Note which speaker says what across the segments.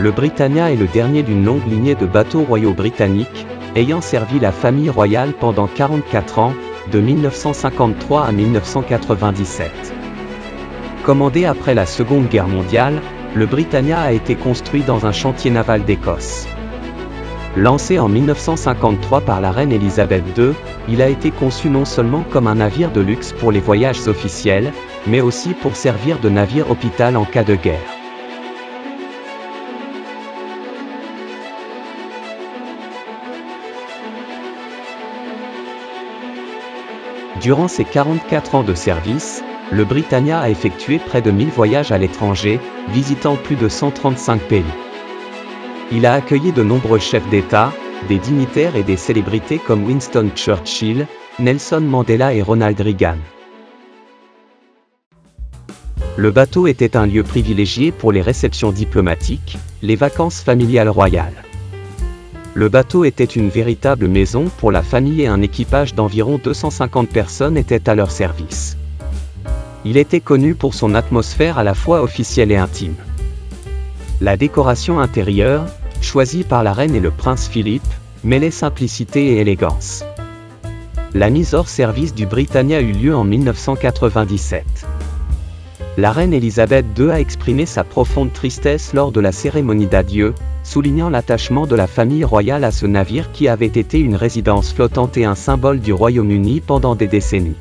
Speaker 1: Le Britannia est le dernier d'une longue lignée de bateaux royaux britanniques, ayant servi la famille royale pendant 44 ans, de 1953 à 1997. Commandé après la Seconde Guerre mondiale, le Britannia a été construit dans un chantier naval d'Écosse. Lancé en 1953 par la reine Elisabeth II, il a été conçu non seulement comme un navire de luxe pour les voyages officiels, mais aussi pour servir de navire hôpital en cas de guerre. Durant ses 44 ans de service, le Britannia a effectué près de 1000 voyages à l'étranger, visitant plus de 135 pays. Il a accueilli de nombreux chefs d'État, des dignitaires et des célébrités comme Winston Churchill, Nelson Mandela et Ronald Reagan. Le bateau était un lieu privilégié pour les réceptions diplomatiques, les vacances familiales royales. Le bateau était une véritable maison pour la famille et un équipage d'environ 250 personnes était à leur service. Il était connu pour son atmosphère à la fois officielle et intime. La décoration intérieure, choisie par la reine et le prince Philippe, mêlait simplicité et élégance. La mise hors service du Britannia eut lieu en 1997. La reine Elisabeth II a exprimé sa profonde tristesse lors de la cérémonie d'adieu, soulignant l'attachement de la famille royale à ce navire qui avait été une résidence flottante et un symbole du Royaume-Uni pendant des décennies.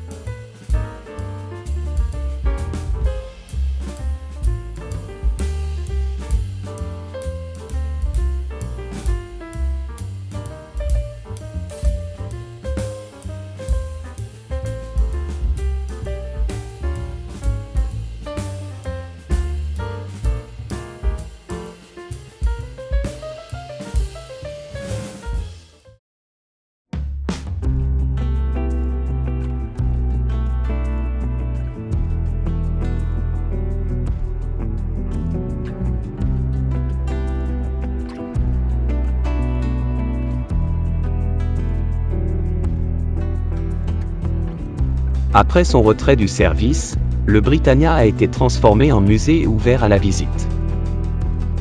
Speaker 1: Après son retrait du service, le Britannia a été transformé en musée et ouvert à la visite.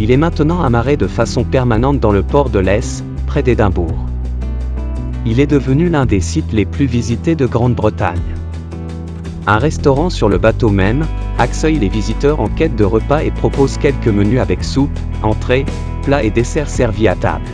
Speaker 1: Il est maintenant amarré de façon permanente dans le port de Less, près d'Édimbourg. Il est devenu l'un des sites les plus visités de Grande-Bretagne. Un restaurant sur le bateau même accueille les visiteurs en quête de repas et propose quelques menus avec soupe, entrées, plats et desserts servis à table.